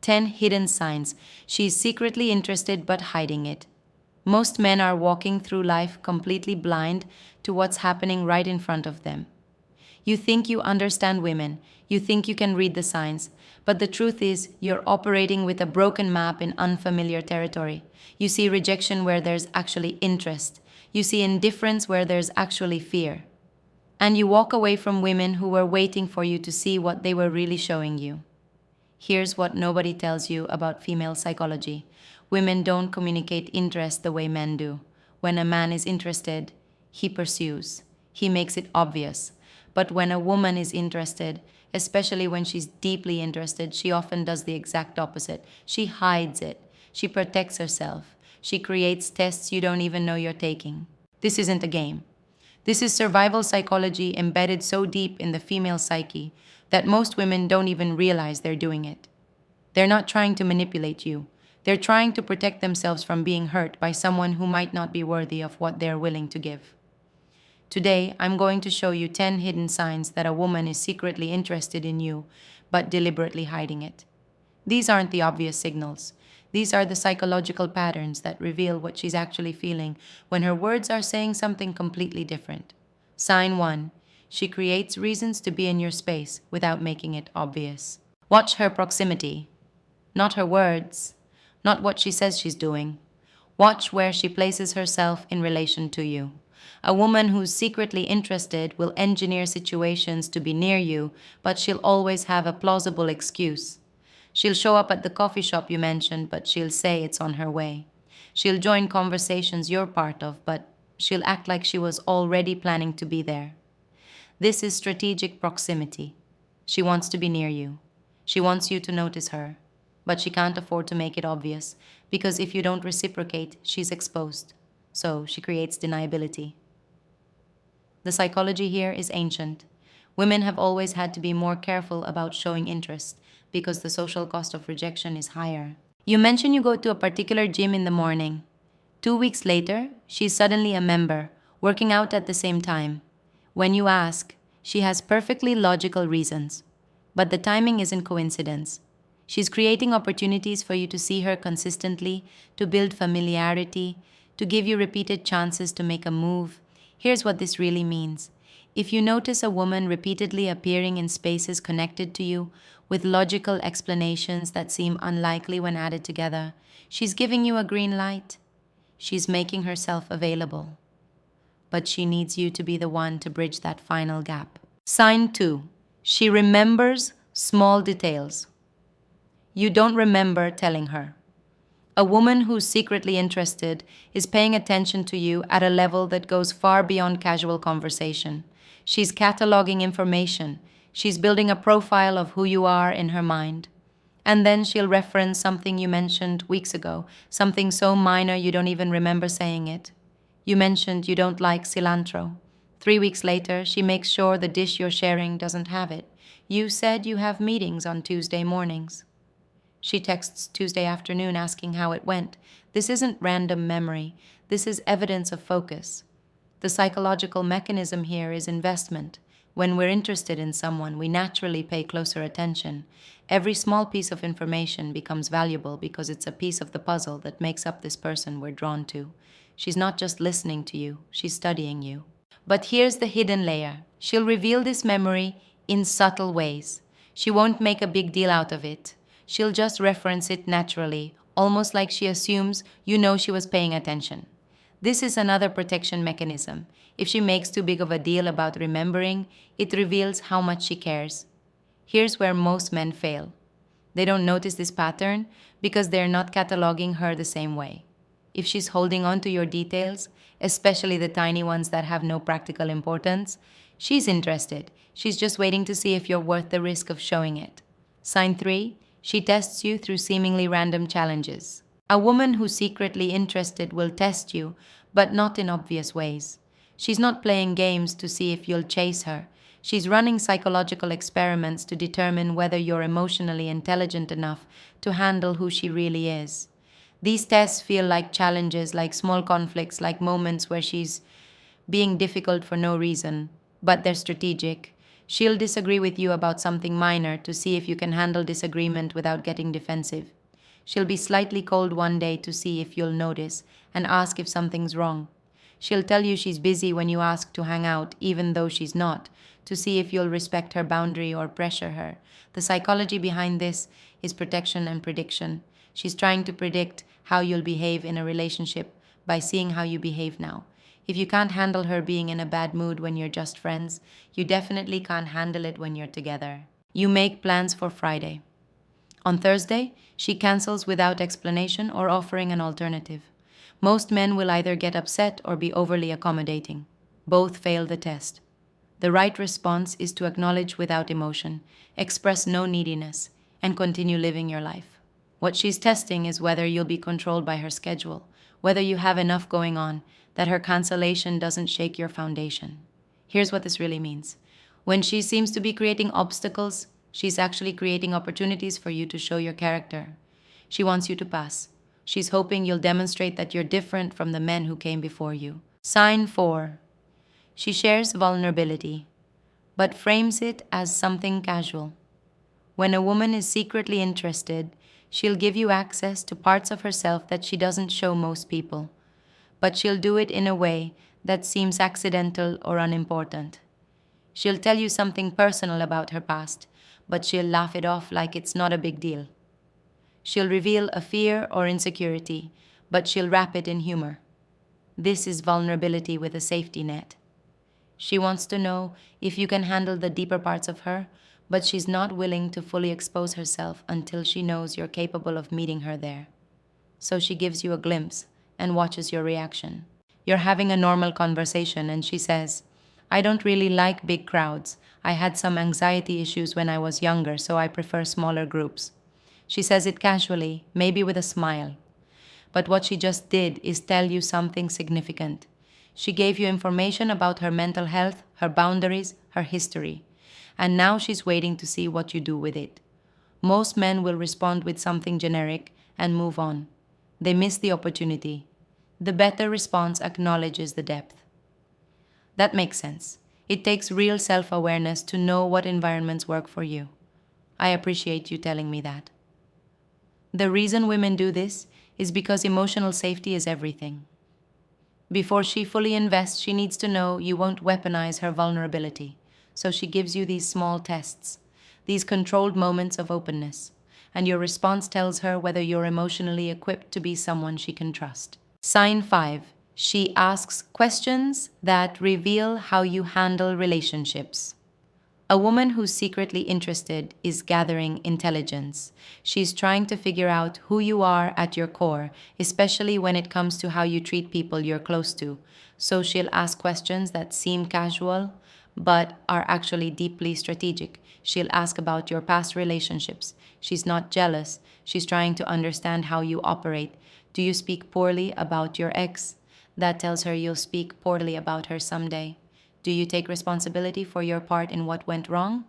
10 hidden signs she's secretly interested but hiding it. Most men are walking through life completely blind to what's happening right in front of them. You think you understand women, you think you can read the signs, but the truth is you're operating with a broken map in unfamiliar territory. You see rejection where there's actually interest. You see indifference where there's actually fear. And you walk away from women who were waiting for you to see what they were really showing you. Here's what nobody tells you about female psychology. Women don't communicate interest the way men do. When a man is interested, he pursues. He makes it obvious. But when a woman is interested, especially when she's deeply interested, she often does the exact opposite. She hides it. She protects herself. She creates tests you don't even know you're taking. This isn't a game. This is survival psychology embedded so deep in the female psyche that most women don't even realize they're doing it. They're not trying to manipulate you. They're trying to protect themselves from being hurt by someone who might not be worthy of what they're willing to give. Today, I'm going to show you 10 hidden signs that a woman is secretly interested in you, but deliberately hiding it. These aren't the obvious signals. These are the psychological patterns that reveal what she's actually feeling when her words are saying something completely different. Sign 1. She creates reasons to be in your space without making it obvious. Watch her proximity, not her words, not what she says she's doing. Watch where she places herself in relation to you. A woman who's secretly interested will engineer situations to be near you, but she'll always have a plausible excuse. She'll show up at the coffee shop you mentioned, but she'll say it's on her way. She'll join conversations you're part of, but she'll act like she was already planning to be there. This is strategic proximity. She wants to be near you. She wants you to notice her, but she can't afford to make it obvious, because if you don't reciprocate, she's exposed. So she creates deniability. The psychology here is ancient. Women have always had to be more careful about showing interest because the social cost of rejection is higher. You mention you go to a particular gym in the morning. 2 weeks later, she's suddenly a member, working out at the same time. When you ask, she has perfectly logical reasons. But the timing isn't coincidence. She's creating opportunities for you to see her consistently, to build familiarity, to give you repeated chances to make a move. Here's what this really means. If you notice a woman repeatedly appearing in spaces connected to you, with logical explanations that seem unlikely when added together, she's giving you a green light. She's making herself available. But she needs you to be the one to bridge that final gap. Sign 2. She remembers small details. You don't remember telling her. A woman who's secretly interested is paying attention to you at a level that goes far beyond casual conversation. She's cataloging information. She's building a profile of who you are in her mind. And then she'll reference something you mentioned weeks ago, something so minor you don't even remember saying it. You mentioned you don't like cilantro. 3 weeks later, she makes sure the dish you're sharing doesn't have it. You said you have meetings on Tuesday mornings. She texts Tuesday afternoon asking how it went. This isn't random memory. This is evidence of focus. The psychological mechanism here is investment. When we're interested in someone, we naturally pay closer attention. Every small piece of information becomes valuable because it's a piece of the puzzle that makes up this person we're drawn to. She's not just listening to you, she's studying you. But here's the hidden layer. She'll reveal this memory in subtle ways. She won't make a big deal out of it. She'll just reference it naturally, almost like she assumes you know she was paying attention. This is another protection mechanism. If she makes too big of a deal about remembering, it reveals how much she cares. Here's where most men fail. They don't notice this pattern because they're not cataloging her the same way. If she's holding on to your details, especially the tiny ones that have no practical importance, she's interested. She's just waiting to see if you're worth the risk of showing it. Sign 3. She tests you through seemingly random challenges. A woman who's secretly interested will test you, but not in obvious ways. She's not playing games to see if you'll chase her. She's running psychological experiments to determine whether you're emotionally intelligent enough to handle who she really is. These tests feel like challenges, like small conflicts, like moments where she's being difficult for no reason, but they're strategic. She'll disagree with you about something minor to see if you can handle disagreement without getting defensive. She'll be slightly cold one day to see if you'll notice and ask if something's wrong. She'll tell you she's busy when you ask to hang out, even though she's not, to see if you'll respect her boundary or pressure her. The psychology behind this is protection and prediction. She's trying to predict how you'll behave in a relationship by seeing how you behave now. If you can't handle her being in a bad mood when you're just friends, you definitely can't handle it when you're together. You make plans for Friday. On Thursday, she cancels without explanation or offering an alternative. Most men will either get upset or be overly accommodating. Both fail the test. The right response is to acknowledge without emotion, express no neediness, and continue living your life. What she's testing is whether you'll be controlled by her schedule, whether you have enough going on, that her cancellation doesn't shake your foundation. Here's what this really means. When she seems to be creating obstacles, she's actually creating opportunities for you to show your character. She wants you to pass. She's hoping you'll demonstrate that you're different from the men who came before you. Sign 4. She shares vulnerability, but frames it as something casual. When a woman is secretly interested, she'll give you access to parts of herself that she doesn't show most people, but she'll do it in a way that seems accidental or unimportant. She'll tell you something personal about her past, but she'll laugh it off like it's not a big deal. She'll reveal a fear or insecurity, but she'll wrap it in humor. This is vulnerability with a safety net. She wants to know if you can handle the deeper parts of her, but she's not willing to fully expose herself until she knows you're capable of meeting her there. So she gives you a glimpse and watches your reaction. You're having a normal conversation and she says, "I don't really like big crowds. I had some anxiety issues when I was younger, so I prefer smaller groups." She says it casually, maybe with a smile. But what she just did is tell you something significant. She gave you information about her mental health, her boundaries, her history. And now she's waiting to see what you do with it. Most men will respond with something generic and move on. They miss the opportunity. The better response acknowledges the depth. That makes sense. It takes real self-awareness to know what environments work for you. I appreciate you telling me that. The reason women do this is because emotional safety is everything. Before she fully invests, she needs to know you won't weaponize her vulnerability. So she gives you these small tests, these controlled moments of openness, and your response tells her whether you're emotionally equipped to be someone she can trust. Sign 5. She asks questions that reveal how you handle relationships. A woman who's secretly interested is gathering intelligence. She's trying to figure out who you are at your core, especially when it comes to how you treat people you're close to. So she'll ask questions that seem casual, but are actually deeply strategic. She'll ask about your past relationships. She's not jealous. She's trying to understand how you operate. Do you speak poorly about your ex? That tells her you'll speak poorly about her someday. Do you take responsibility for your part in what went wrong?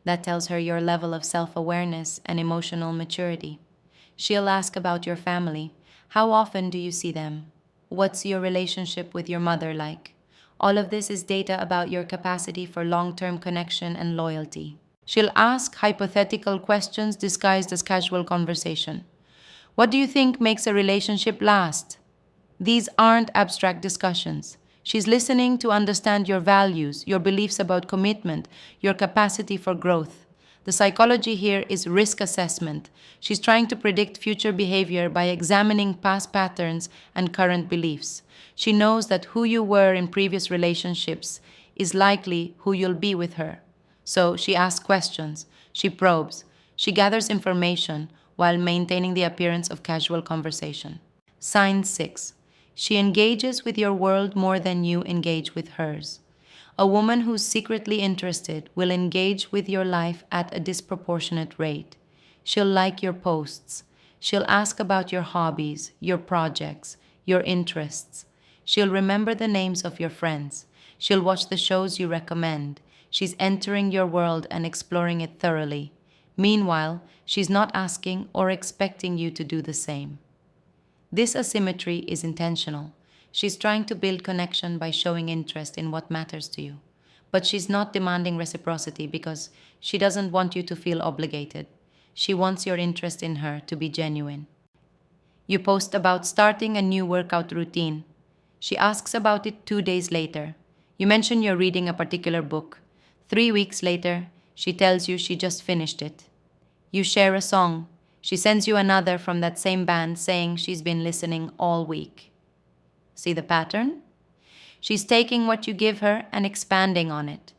That tells her your level of self-awareness and emotional maturity. She'll ask about your family. How often do you see them? What's your relationship with your mother like? All of this is data about your capacity for long-term connection and loyalty. She'll ask hypothetical questions disguised as casual conversation. What do you think makes a relationship last? These aren't abstract discussions. She's listening to understand your values, your beliefs about commitment, your capacity for growth. The psychology here is risk assessment. She's trying to predict future behavior by examining past patterns and current beliefs. She knows that who you were in previous relationships is likely who you'll be with her. So she asks questions, she probes, she gathers information while maintaining the appearance of casual conversation. Sign 6. She engages with your world more than you engage with hers. A woman who's secretly interested will engage with your life at a disproportionate rate. She'll like your posts. She'll ask about your hobbies, your projects, your interests. She'll remember the names of your friends. She'll watch the shows you recommend. She's entering your world and exploring it thoroughly. Meanwhile, she's not asking or expecting you to do the same. This asymmetry is intentional. She's trying to build connection by showing interest in what matters to you. But she's not demanding reciprocity because she doesn't want you to feel obligated. She wants your interest in her to be genuine. You post about starting a new workout routine. She asks about it 2 days later. You mention you're reading a particular book. 3 weeks later, she tells you she just finished it. You share a song. She sends you another from that same band saying she's been listening all week. See the pattern? She's taking what you give her and expanding on it.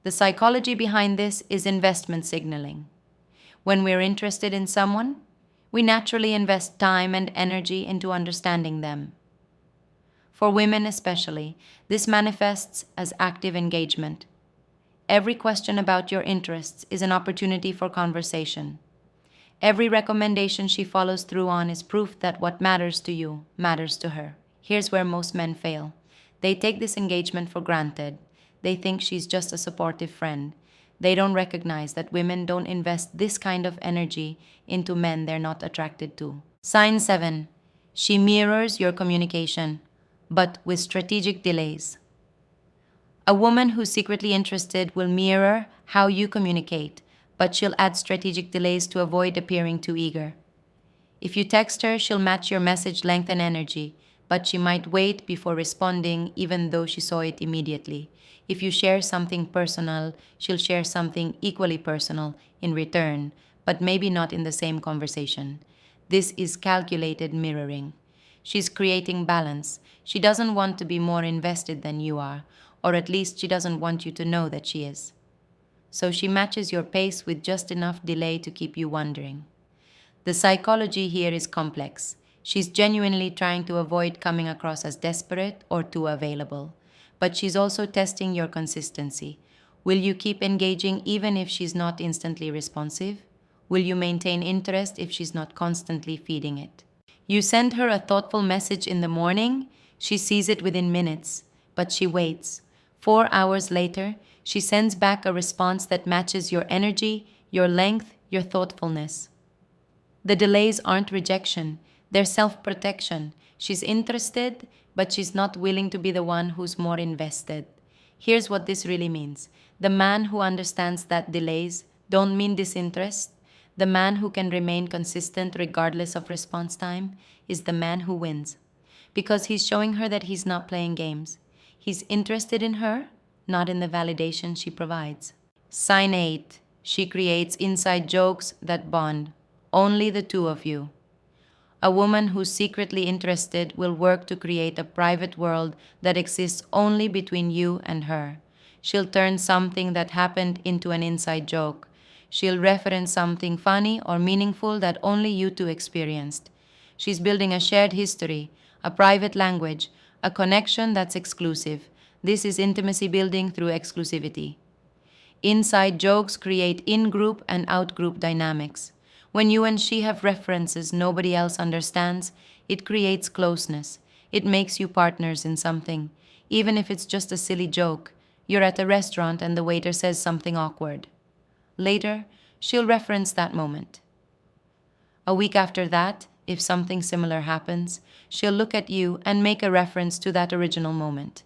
The psychology behind this is investment signaling. When we're interested in someone, we naturally invest time and energy into understanding them. For women especially, this manifests as active engagement. Every question about your interests is an opportunity for conversation. Every recommendation she follows through on is proof that what matters to you matters to her. Here's where most men fail. They take this engagement for granted. They think she's just a supportive friend. They don't recognize that women don't invest this kind of energy into men they're not attracted to. Sign 7. She mirrors your communication, but with strategic delays. A woman who's secretly interested will mirror how you communicate, but she'll add strategic delays to avoid appearing too eager. If you text her, she'll match your message length and energy, but she might wait before responding even though she saw it immediately. If you share something personal, she'll share something equally personal in return, but maybe not in the same conversation. This is calculated mirroring. She's creating balance. She doesn't want to be more invested than you are, or at least she doesn't want you to know that she is. So she matches your pace with just enough delay to keep you wondering. The psychology here is complex. She's genuinely trying to avoid coming across as desperate or too available. But she's also testing your consistency. Will you keep engaging even if she's not instantly responsive? Will you maintain interest if she's not constantly feeding it? You send her a thoughtful message in the morning, she sees it within minutes, but she waits. 4 hours later, she sends back a response that matches your energy, your length, your thoughtfulness. The delays aren't rejection, they're self-protection. She's interested, but she's not willing to be the one who's more invested. Here's what this really means. The man who understands that delays don't mean disinterest, the man who can remain consistent regardless of response time, is the man who wins. Because he's showing her that he's not playing games. He's interested in her, not in the validation she provides. Sign 8. She creates inside jokes that bond. Only the two of you. A woman who's secretly interested will work to create a private world that exists only between you and her. She'll turn something that happened into an inside joke. She'll reference something funny or meaningful that only you two experienced. She's building a shared history, a private language, a connection that's exclusive. This is intimacy building through exclusivity. Inside jokes create in-group and out-group dynamics. When you and she have references nobody else understands, it creates closeness. It makes you partners in something. Even if it's just a silly joke, you're at a restaurant and the waiter says something awkward. Later, she'll reference that moment. A week after that, if something similar happens, she'll look at you and make a reference to that original moment.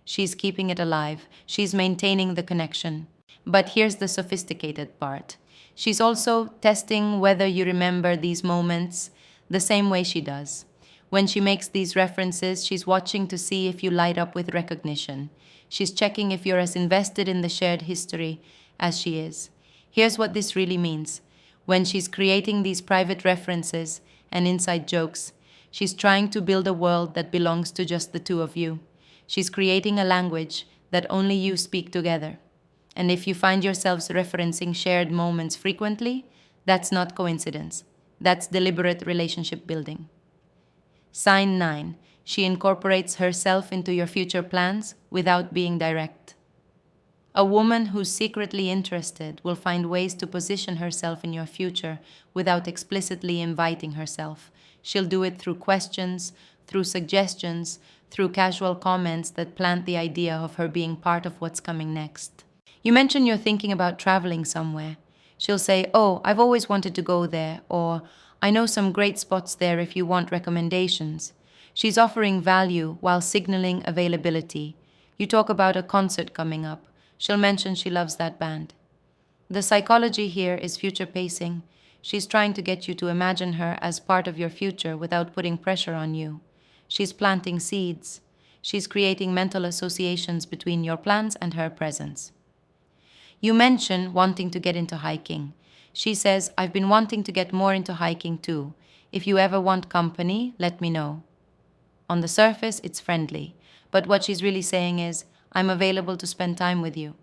She's keeping it alive. She's maintaining the connection. But here's the sophisticated part. She's also testing whether you remember these moments the same way she does. When she makes these references, she's watching to see if you light up with recognition. She's checking if you're as invested in the shared history as she is. Here's what this really means. When she's creating these private references and inside jokes, she's trying to build a world that belongs to just the two of you. She's creating a language that only you speak together. And if you find yourselves referencing shared moments frequently, that's not coincidence. That's deliberate relationship building. Sign 9. She incorporates herself into your future plans without being direct. A woman who's secretly interested will find ways to position herself in your future without explicitly inviting herself. She'll do it through questions, through suggestions, through casual comments that plant the idea of her being part of what's coming next. You mention you're thinking about traveling somewhere. She'll say, "Oh, I've always wanted to go there," or "I know some great spots there if you want recommendations." She's offering value while signaling availability. You talk about a concert coming up. She'll mention she loves that band. The psychology here is future pacing. She's trying to get you to imagine her as part of your future without putting pressure on you. She's planting seeds. She's creating mental associations between your plans and her presence. You mention wanting to get into hiking. She says, I've been wanting to get more into hiking too. If you ever want company, let me know. On the surface, it's friendly, but what she's really saying is, I'm available to spend time with you.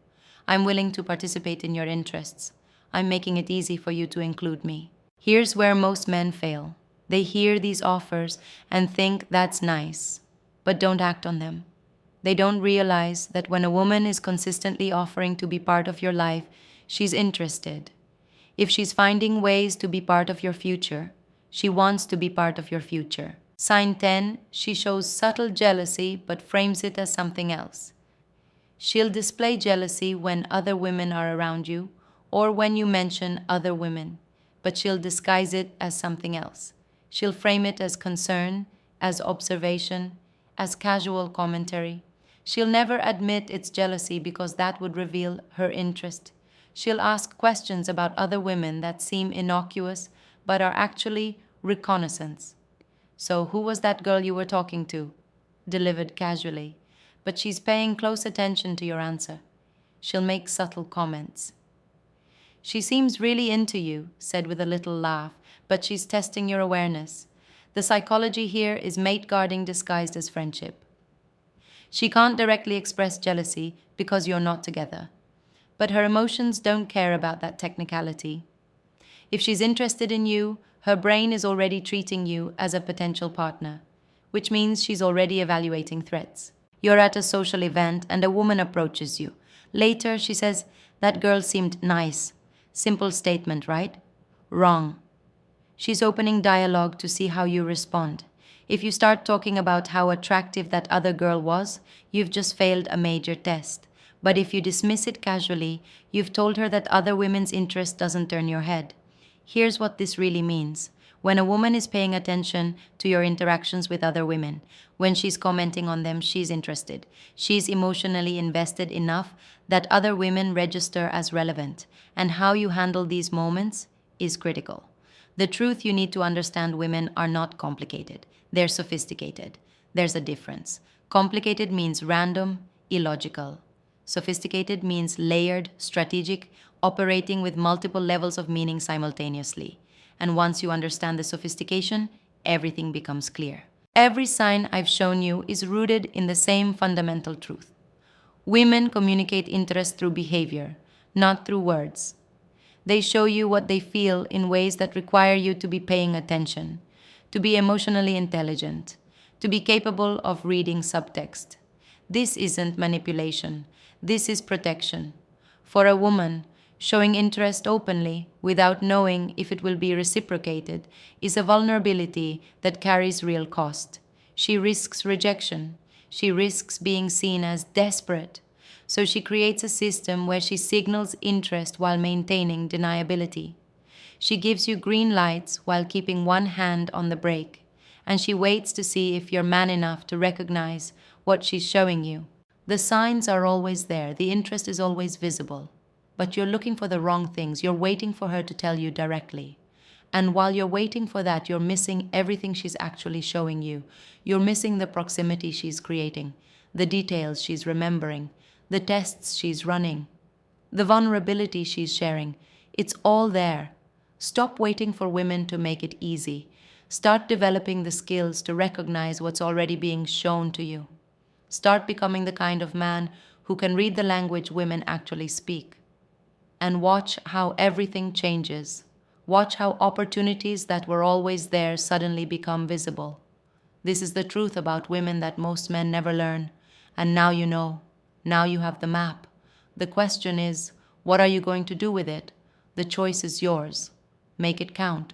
I'm willing to participate in your interests. I'm making it easy for you to include me. Here's where most men fail. They hear these offers and think that's nice, but don't act on them. They don't realize that when a woman is consistently offering to be part of your life, she's interested. If she's finding ways to be part of your future, she wants to be part of your future. Sign 10, she shows subtle jealousy but frames it as something else. She'll display jealousy when other women are around you or when you mention other women, but she'll disguise it as something else. She'll frame it as concern, as observation, as casual commentary. She'll never admit it's jealousy because that would reveal her interest. She'll ask questions about other women that seem innocuous but are actually reconnaissance. So, who was that girl you were talking to? Delivered casually. But she's paying close attention to your answer. She'll make subtle comments. She seems really into you, said with a little laugh, but she's testing your awareness. The psychology here is mate guarding disguised as friendship. She can't directly express jealousy because you're not together. But her emotions don't care about that technicality. If she's interested in you, her brain is already treating you as a potential partner, which means she's already evaluating threats. You're at a social event and a woman approaches you. Later, she says, that girl seemed nice. Simple statement, right? Wrong. She's opening dialogue to see how you respond. If you start talking about how attractive that other girl was, you've just failed a major test. But if you dismiss it casually, you've told her that other women's interest doesn't turn your head. Here's what this really means. When a woman is paying attention to your interactions with other women, when she's commenting on them, she's interested. She's emotionally invested enough that other women register as relevant, and how you handle these moments is critical. The truth you need to understand: women are not complicated. They're sophisticated. There's a difference. Complicated means random, illogical. Sophisticated means layered, strategic, operating with multiple levels of meaning simultaneously. And once you understand the sophistication, everything becomes clear. Every sign I've shown you is rooted in the same fundamental truth. Women communicate interest through behavior, not through words. They show you what they feel in ways that require you to be paying attention, to be emotionally intelligent, to be capable of reading subtext. This isn't manipulation. This is protection. For a woman, showing interest openly without knowing if it will be reciprocated is a vulnerability that carries real cost. She risks rejection. She risks being seen as desperate. So she creates a system where she signals interest while maintaining deniability. She gives you green lights while keeping one hand on the brake, and she waits to see if you're man enough to recognize what she's showing you. The signs are always there. The interest is always visible. But you're looking for the wrong things. You're waiting for her to tell you directly. And while you're waiting for that, you're missing everything she's actually showing you. You're missing the proximity she's creating, the details she's remembering, the tests she's running, the vulnerability she's sharing. It's all there. Stop waiting for women to make it easy. Start developing the skills to recognize what's already being shown to you. Start becoming the kind of man who can read the language women actually speak. And watch how everything changes. Watch how opportunities that were always there suddenly become visible. This is the truth about women that most men never learn. And now you know. Now you have the map. The question is, what are you going to do with it? The choice is yours. Make it count.